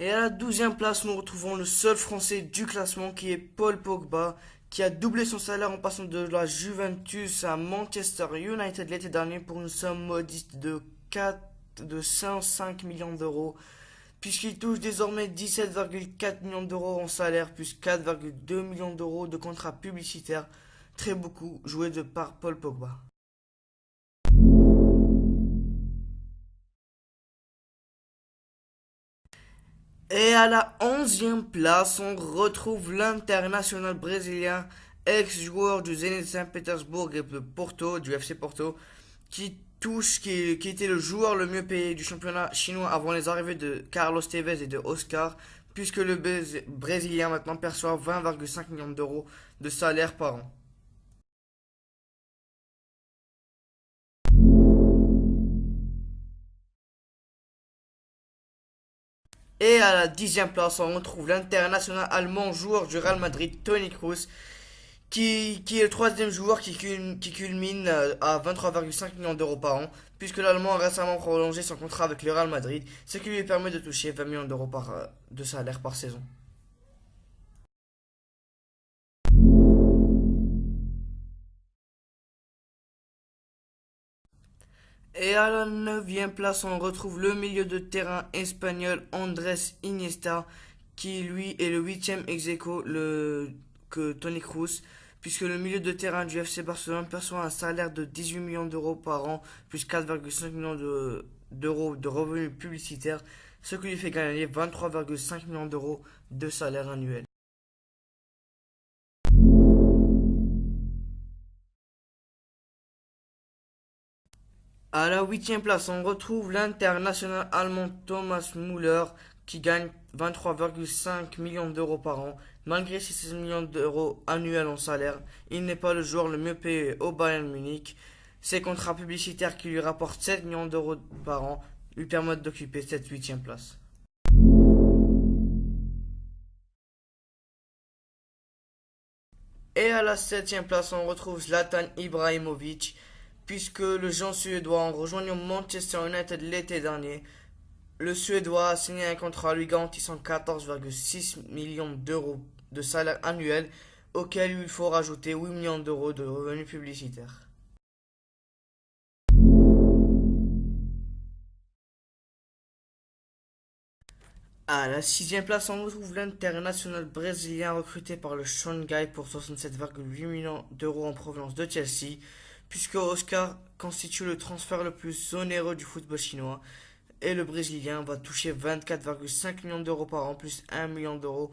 Et à la 12e place, nous retrouvons le seul Français du classement qui est Paul Pogba, qui a doublé son salaire en passant de la Juventus à Manchester United l'été dernier pour une somme modeste de 105 millions d'euros, puisqu'il touche désormais 17,4 millions d'euros en salaire, plus 4,2 millions d'euros de contrats publicitaires, très beaucoup joué de par Paul Pogba. Et à la 11e place, on retrouve l'international brésilien, ex-joueur du Zenit Saint-Pétersbourg et de Porto, du FC Porto, qui était le joueur le mieux payé du championnat chinois avant les arrivées de Carlos Tevez et de Oscar, puisque le Brésilien maintenant perçoit 20,5 millions d'euros de salaire par an. Et à la 10e place, on retrouve l'international allemand joueur du Real Madrid, Toni Kroos, qui est le troisième joueur qui culmine à 23,5 millions d'euros par an, puisque l'Allemand a récemment prolongé son contrat avec le Real Madrid, ce qui lui permet de toucher 20 millions d'euros de salaire par saison. Et à la 9e place, on retrouve le milieu de terrain espagnol Andrés Iniesta, qui lui est le 8e ex-aequo que Toni Kroos, puisque le milieu de terrain du FC Barcelone perçoit un salaire de 18 millions d'euros par an, plus 4,5 millions d'euros de revenus publicitaires, ce qui lui fait gagner 23,5 millions d'euros de salaire annuel. À la 8e place, on retrouve l'international allemand Thomas Müller qui gagne 23,5 millions d'euros par an. Malgré ses 16 millions d'euros annuels en salaire, il n'est pas le joueur le mieux payé au Bayern Munich. Ses contrats publicitaires qui lui rapportent 7 millions d'euros par an lui permettent d'occuper cette 8e place. Et à la 7e place, on retrouve Zlatan Ibrahimovic, puisque le jeune Suédois en rejoignant Manchester United l'été dernier, le Suédois a signé un contrat lui garantissant 14,6 millions d'euros de salaire annuel, auquel il faut rajouter 8 millions d'euros de revenus publicitaires. À la 6e place, on retrouve l'international brésilien recruté par le Shanghai pour 67,8 millions d'euros en provenance de Chelsea, puisque Oscar constitue le transfert le plus onéreux du football chinois, et le Brésilien va toucher 24,5 millions d'euros par an, plus 1 million d'euros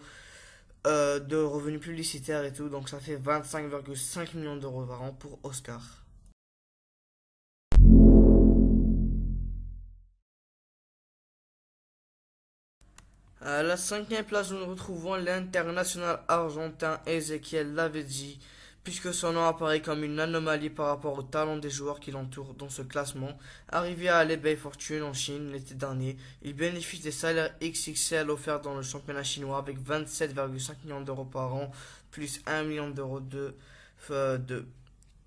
de revenus publicitaires et tout, donc ça fait 25,5 millions d'euros par an pour Oscar. À la 5e place, nous retrouvons l'international argentin Ezequiel Lavezzi, puisque son nom apparaît comme une anomalie par rapport au talent des joueurs qui l'entourent dans ce classement. Arrivé à l'eBay Fortune en Chine l'été dernier, il bénéficie des salaires XXL offerts dans le championnat chinois avec 27,5 millions d'euros par an, plus 1 million d'euros euh, de,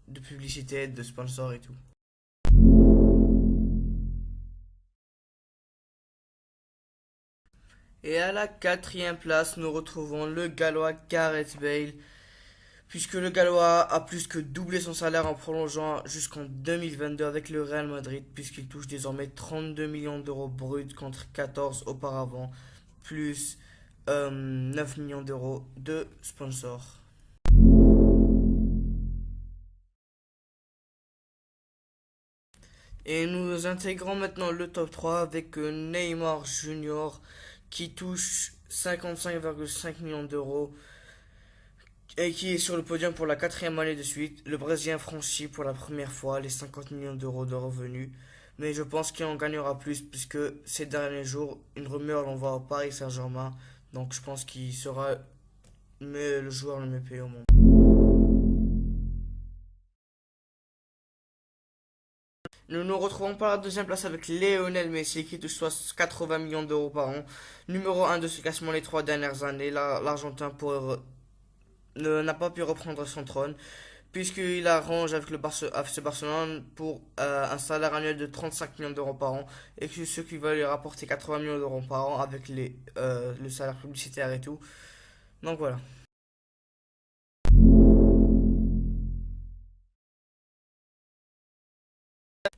de publicité, de sponsors et tout. Et à la 4e place, nous retrouvons le Gallois Gareth Bale, puisque le Gallois a plus que doublé son salaire en prolongeant jusqu'en 2022 avec le Real Madrid, puisqu'il touche désormais 32 millions d'euros bruts contre 14 auparavant, plus 9 millions d'euros de sponsors. Et nous intégrons maintenant le top 3 avec Neymar Junior qui touche 55,5 millions d'euros et qui est sur le podium pour la quatrième année de suite. Le Brésilien franchit pour la première fois les 50 millions d'euros de revenus. Mais je pense qu'il en gagnera plus puisque ces derniers jours, une rumeur l'envoie au Paris Saint-Germain. Donc je pense qu'il sera le joueur le mieux payé au monde. Nous nous retrouvons par la deuxième place avec Lionel Messi qui touche soit 80 millions d'euros par an. Numéro un de ce classement les 3 dernières années. L'Argentin n'a pas pu reprendre son trône, puisqu'il arrange avec FC Barcelone pour un salaire annuel de 35 millions d'euros par an, et que ce qui va lui rapporter 80 millions d'euros par an avec le salaire publicitaire et tout. Donc voilà.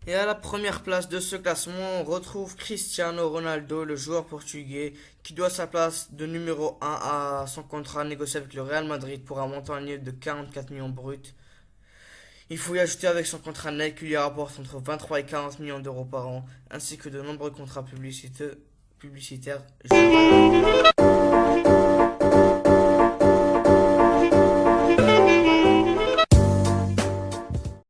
Et à la première place de ce classement, on retrouve Cristiano Ronaldo, le joueur portugais, qui doit sa place de numéro 1 à son contrat négocié avec le Real Madrid pour un montant annuel de 44 millions bruts. Il faut y ajouter avec son contrat net qui lui rapporte entre 23 et 40 millions d'euros par an, ainsi que de nombreux contrats publicitaires.